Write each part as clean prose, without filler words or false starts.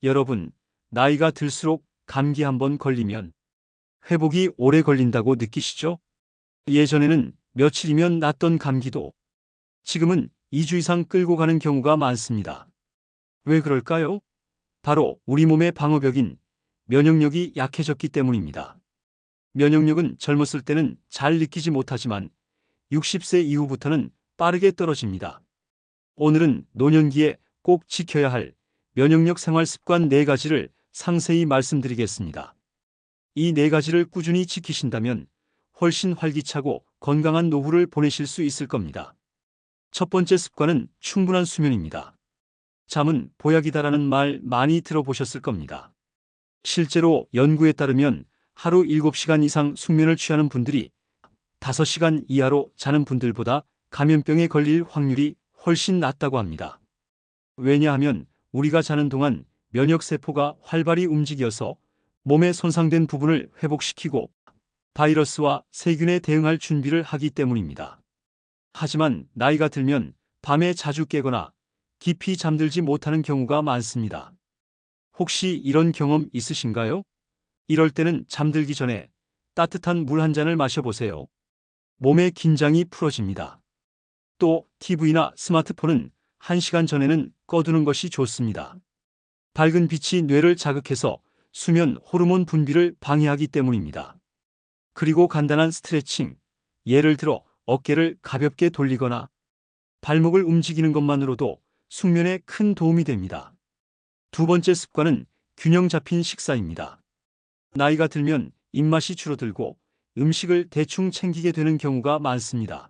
여러분, 나이가 들수록 감기 한번 걸리면 회복이 오래 걸린다고 느끼시죠? 예전에는 며칠이면 낫던 감기도 지금은 2주 이상 끌고 가는 경우가 많습니다. 왜 그럴까요? 바로 우리 몸의 방어벽인 면역력이 약해졌기 때문입니다. 면역력은 젊었을 때는 잘 느끼지 못하지만 60세 이후부터는 빠르게 떨어집니다. 오늘은 노년기에 꼭 지켜야 할 면역력 생활 습관 4가지를 상세히 말씀드리겠습니다. 이 4가지를 꾸준히 지키신다면 훨씬 활기차고 건강한 노후를 보내실 수 있을 겁니다. 첫 번째 습관은 충분한 수면입니다. 잠은 보약이다라는 말 많이 들어보셨을 겁니다. 실제로 연구에 따르면 하루 7시간 이상 숙면을 취하는 분들이 5시간 이하로 자는 분들보다 감염병에 걸릴 확률이 훨씬 낮다고 합니다. 왜냐하면 우리가 자는 동안 면역세포가 활발히 움직여서 몸에 손상된 부분을 회복시키고 바이러스와 세균에 대응할 준비를 하기 때문입니다. 하지만 나이가 들면 밤에 자주 깨거나 깊이 잠들지 못하는 경우가 많습니다. 혹시 이런 경험 있으신가요? 이럴 때는 잠들기 전에 따뜻한 물 한 잔을 마셔보세요. 몸의 긴장이 풀어집니다. 또 TV나 스마트폰은 1시간 전에는 꺼두는 것이 좋습니다. 밝은 빛이 뇌를 자극해서 수면 호르몬 분비를 방해하기 때문입니다. 그리고 간단한 스트레칭, 예를 들어 어깨를 가볍게 돌리거나 발목을 움직이는 것만으로도 숙면에 큰 도움이 됩니다. 두 번째 습관은 균형 잡힌 식사입니다. 나이가 들면 입맛이 줄어들고 음식을 대충 챙기게 되는 경우가 많습니다.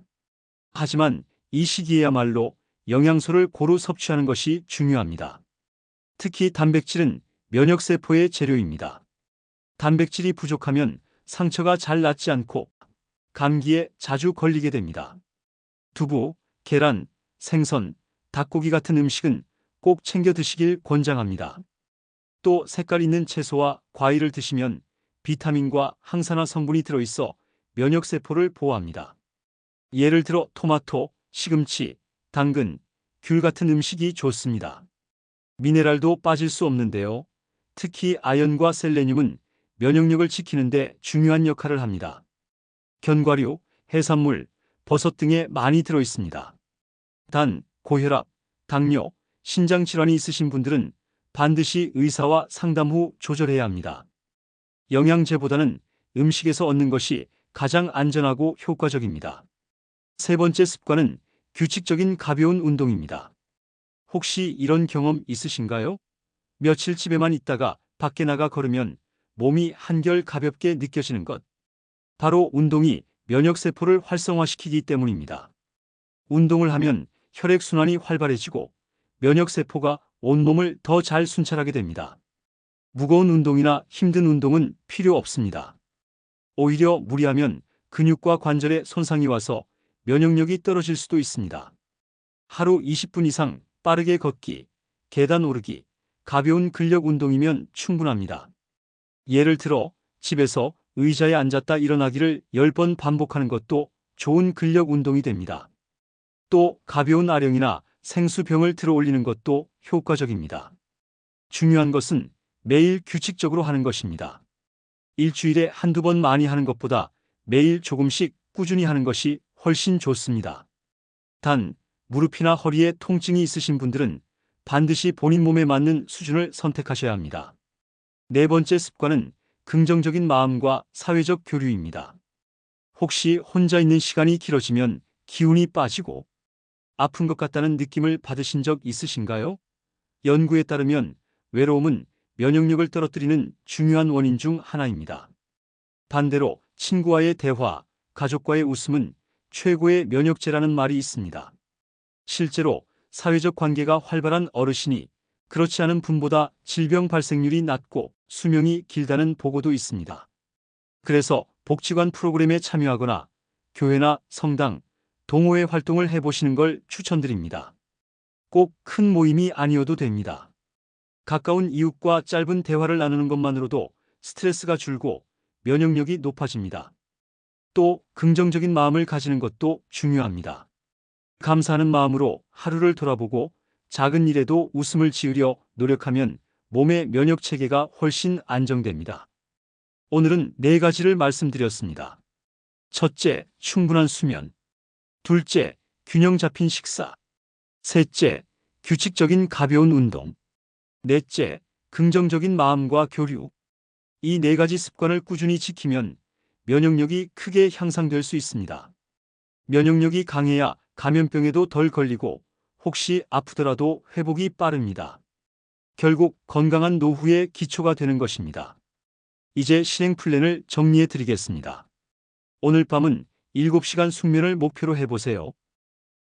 하지만 이 시기에야말로 영양소를 고루 섭취하는 것이 중요합니다. 특히 단백질은 면역세포의 재료입니다. 단백질이 부족하면 상처가 잘 낫지 않고 감기에 자주 걸리게 됩니다. 두부, 계란, 생선, 닭고기 같은 음식은 꼭 챙겨 드시길 권장합니다. 또 색깔 있는 채소와 과일을 드시면 비타민과 항산화 성분이 들어있어 면역세포를 보호합니다. 예를 들어 토마토, 시금치, 당근, 귤 같은 음식이 좋습니다. 미네랄도 빠질 수 없는데요. 특히 아연과 셀레늄은 면역력을 지키는 데 중요한 역할을 합니다. 견과류, 해산물, 버섯 등에 많이 들어있습니다. 단, 고혈압, 당뇨, 신장질환이 있으신 분들은 반드시 의사와 상담 후 조절해야 합니다. 영양제보다는 음식에서 얻는 것이 가장 안전하고 효과적입니다. 세 번째 습관은 규칙적인 가벼운 운동입니다. 혹시 이런 경험 있으신가요? 며칠 집에만 있다가 밖에 나가 걸으면 몸이 한결 가볍게 느껴지는 것. 바로 운동이 면역세포를 활성화시키기 때문입니다. 운동을 하면 혈액순환이 활발해지고 면역세포가 온몸을 더 잘 순찰하게 됩니다. 무거운 운동이나 힘든 운동은 필요 없습니다. 오히려 무리하면 근육과 관절에 손상이 와서 면역력이 떨어질 수도 있습니다. 하루 20분 이상 빠르게 걷기, 계단 오르기, 가벼운 근력 운동이면 충분합니다. 예를 들어 집에서 의자에 앉았다 일어나기를 10번 반복하는 것도 좋은 근력 운동이 됩니다. 또 가벼운 아령이나 생수병을 들어 올리는 것도 효과적입니다. 중요한 것은 매일 규칙적으로 하는 것입니다. 일주일에 한두 번 많이 하는 것보다 매일 조금씩 꾸준히 하는 것이 훨씬 좋습니다. 단, 무릎이나 허리에 통증이 있으신 분들은 반드시 본인 몸에 맞는 수준을 선택하셔야 합니다. 네 번째 습관은 긍정적인 마음과 사회적 교류입니다. 혹시 혼자 있는 시간이 길어지면 기운이 빠지고 아픈 것 같다는 느낌을 받으신 적 있으신가요? 연구에 따르면 외로움은 면역력을 떨어뜨리는 중요한 원인 중 하나입니다. 반대로 친구와의 대화, 가족과의 웃음은 최고의 면역제라는 말이 있습니다. 실제로 사회적 관계가 활발한 어르신이 그렇지 않은 분보다 질병 발생률이 낮고 수명이 길다는 보고도 있습니다. 그래서 복지관 프로그램에 참여하거나 교회나 성당, 동호회 활동을 해보시는 걸 추천드립니다. 꼭 큰 모임이 아니어도 됩니다. 가까운 이웃과 짧은 대화를 나누는 것만으로도 스트레스가 줄고 면역력이 높아집니다. 또 긍정적인 마음을 가지는 것도 중요합니다. 감사하는 마음으로 하루를 돌아보고 작은 일에도 웃음을 지으려 노력하면 몸의 면역 체계가 훨씬 안정됩니다. 오늘은 4가지를 말씀드렸습니다. 첫째, 충분한 수면. 둘째, 균형 잡힌 식사. 셋째, 규칙적인 가벼운 운동. 넷째, 긍정적인 마음과 교류. 이 4가지 습관을 꾸준히 지키면 면역력이 크게 향상될 수 있습니다. 면역력이 강해야 감염병에도 덜 걸리고 혹시 아프더라도 회복이 빠릅니다. 결국 건강한 노후의 기초가 되는 것입니다. 이제 실행 플랜을 정리해 드리겠습니다. 오늘 밤은 7시간 숙면을 목표로 해보세요.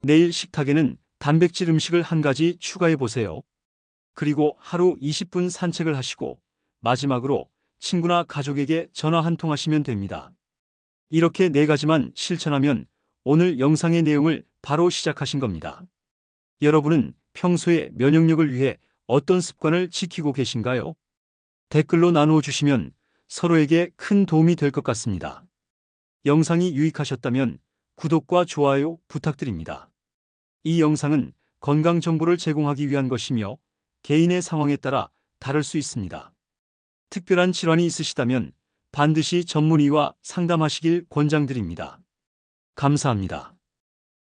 내일 식탁에는 단백질 음식을 한 가지 추가해 보세요. 그리고 하루 20분 산책을 하시고 마지막으로 친구나 가족에게 전화 한 통 하시면 됩니다. 이렇게 4가지만 실천하면 오늘 영상의 내용을 바로 시작하신 겁니다. 여러분은 평소에 면역력을 위해 어떤 습관을 지키고 계신가요? 댓글로 나누어 주시면 서로에게 큰 도움이 될 것 같습니다. 영상이 유익하셨다면 구독과 좋아요 부탁드립니다. 이 영상은 건강 정보를 제공하기 위한 것이며 개인의 상황에 따라 다를 수 있습니다. 특별한 질환이 있으시다면 반드시 전문의와 상담하시길 권장드립니다. 감사합니다.